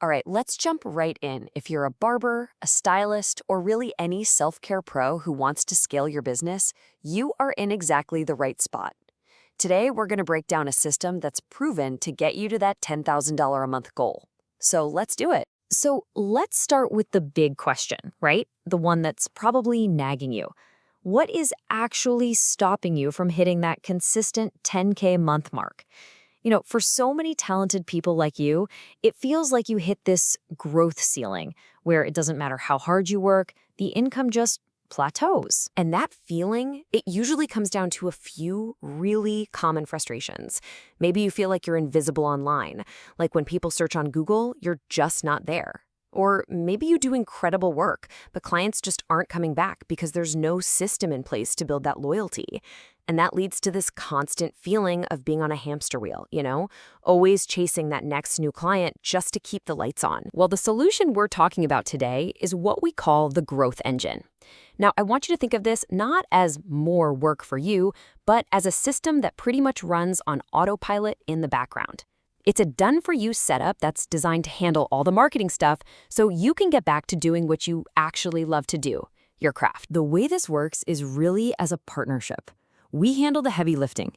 All right, let's jump right in. If you're a barber, a stylist, or really any self-care pro who wants to scale your business, you are in exactly the right spot. Today, we're going to break down a system that's proven to get you to that $10,000 a month goal. So let's do it. So let's start with the big question, right? The one that's probably nagging you. What is actually stopping you from hitting that consistent 10K month mark? For so many talented people like you, it feels like you hit this growth ceiling where it doesn't matter how hard you work, the income just plateaus. And that feeling, it usually comes down to a few really common frustrations. Maybe you feel like you're invisible online, like when people search on Google, you're just not there. Or maybe you do incredible work, but clients just aren't coming back because there's no system in place to build that loyalty. And that leads to this constant feeling of being on a hamster wheel, always chasing that next new client just to keep the lights on. Well, the solution we're talking about today is what we call the growth engine. Now, I want you to think of this not as more work for you, but as a system that pretty much runs on autopilot in the background. It's a done-for-you setup that's designed to handle all the marketing stuff so you can get back to doing what you actually love to do, your craft. The way this works is really as a partnership. We handle the heavy lifting,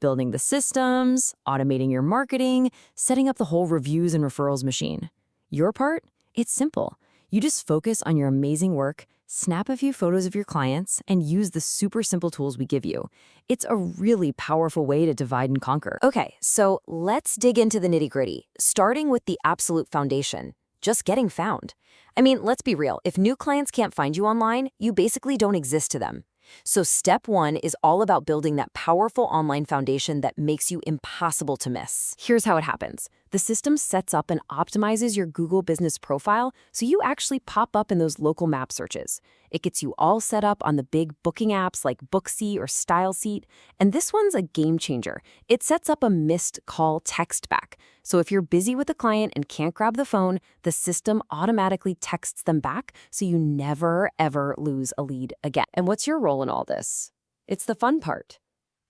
building the systems, automating your marketing, setting up the whole reviews and referrals machine. Your part? It's simple. You just focus on your amazing work, snap a few photos of your clients, and use the super simple tools we give you. It's a really powerful way to divide and conquer. Okay, so let's dig into the nitty-gritty, starting with the absolute foundation, just getting found. I mean, let's be real. If new clients can't find you online, you basically don't exist to them. So step one is all about building that powerful online foundation that makes you impossible to miss. Here's how it happens. The system sets up and optimizes your Google business profile so you actually pop up in those local map searches. It gets you all set up on the big booking apps like Booksy or StyleSeat. And this one's a game changer. It sets up a missed call text back. So if you're busy with a client and can't grab the phone, the system automatically texts them back so you never, ever lose a lead again. And what's your role in all this? It's the fun part.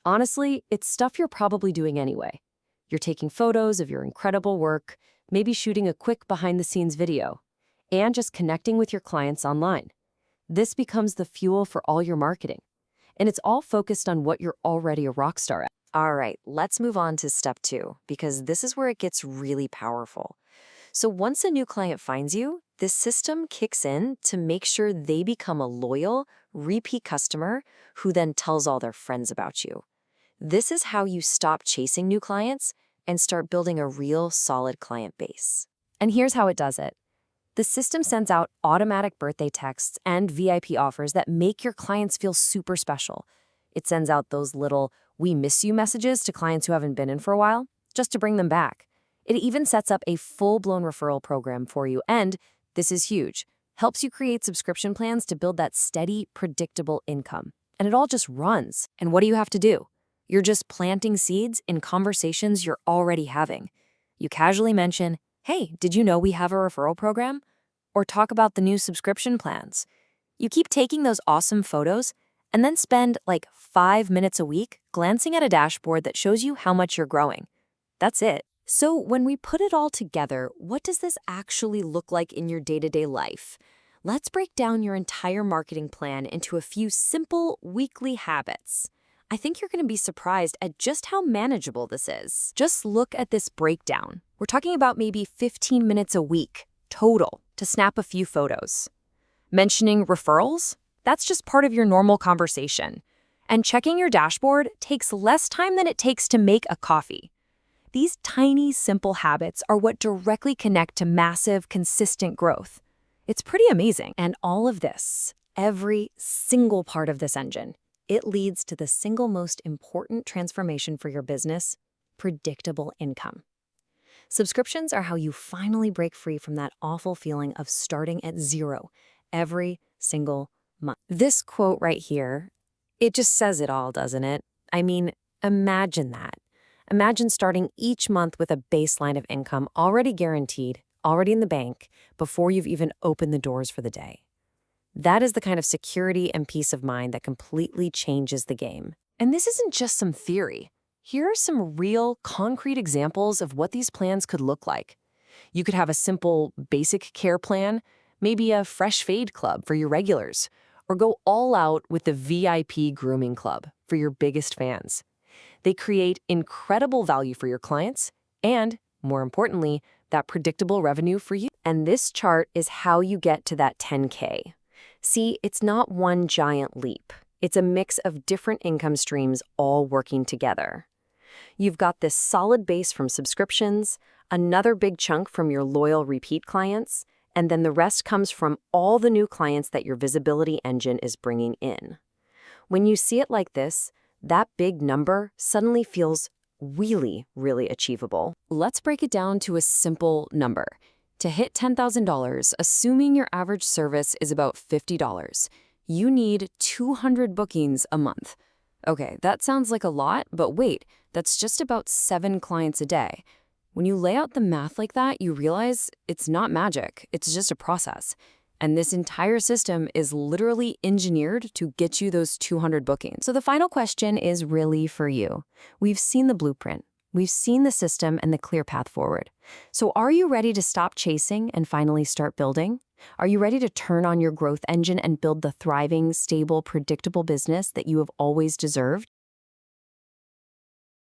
Honestly, it's stuff you're probably doing anyway. You're taking photos of your incredible work, maybe shooting a quick behind-the-scenes video, and just connecting with your clients online. This becomes the fuel for all your marketing. And it's all focused on what you're already a rock star at. All right, let's move on to step two, because this is where it gets really powerful. So once a new client finds you, this system kicks in to make sure they become a loyal, repeat customer who then tells all their friends about you. This is how you stop chasing new clients and start building a real solid client base. And here's how it does it. The system sends out automatic birthday texts and VIP offers that make your clients feel super special. It sends out those little "we miss you" messages to clients who haven't been in for a while, just to bring them back. It even sets up a full-blown referral program for you, and, this is huge, helps you create subscription plans to build that steady, predictable income. And it all just runs. And what do you have to do? You're just planting seeds in conversations you're already having. You casually mention, "Hey, did you know we have a referral program?" Or talk about the new subscription plans. You keep taking those awesome photos and then spend like 5 minutes a week glancing at a dashboard that shows you how much you're growing. That's it. So when we put it all together, what does this actually look like in your day-to-day life? Let's break down your entire marketing plan into a few simple weekly habits. I think you're going to be surprised at just how manageable this is. Just look at this breakdown. We're talking about maybe 15 minutes a week, total, to snap a few photos. Mentioning referrals? That's just part of your normal conversation. And checking your dashboard takes less time than it takes to make a coffee. These tiny, simple habits are what directly connect to massive, consistent growth. It's pretty amazing. And all of this, every single part of this engine, it leads to the single most important transformation for your business: predictable income. Subscriptions are how you finally break free from that awful feeling of starting at zero every single month. This quote right here, it just says it all, doesn't it? I mean, imagine that. Imagine starting each month with a baseline of income already guaranteed, already in the bank, before you've even opened the doors for the day. That is the kind of security and peace of mind that completely changes the game. And this isn't just some theory. Here are some real, concrete examples of what these plans could look like. You could have a simple basic care plan, maybe a fresh fade club for your regulars, or go all out with the VIP grooming club for your biggest fans. They create incredible value for your clients and, more importantly, that predictable revenue for you. And this chart is how you get to that 10K. See, it's not one giant leap. It's a mix of different income streams all working together. You've got this solid base from subscriptions, another big chunk from your loyal repeat clients, and then the rest comes from all the new clients that your visibility engine is bringing in. When you see it like this, that big number suddenly feels really, really achievable. Let's break it down to a simple number. To hit $10,000, assuming your average service is about $50, you need 200 bookings a month. Okay, that sounds like a lot, but wait, that's just about 7 clients a day. When you lay out the math like that, you realize it's not magic, it's just a process. And this entire system is literally engineered to get you those 200 bookings. So the final question is really for you. We've seen the blueprint. We've seen the system and the clear path forward. So are you ready to stop chasing and finally start building? Are you ready to turn on your growth engine and build the thriving, stable, predictable business that you have always deserved?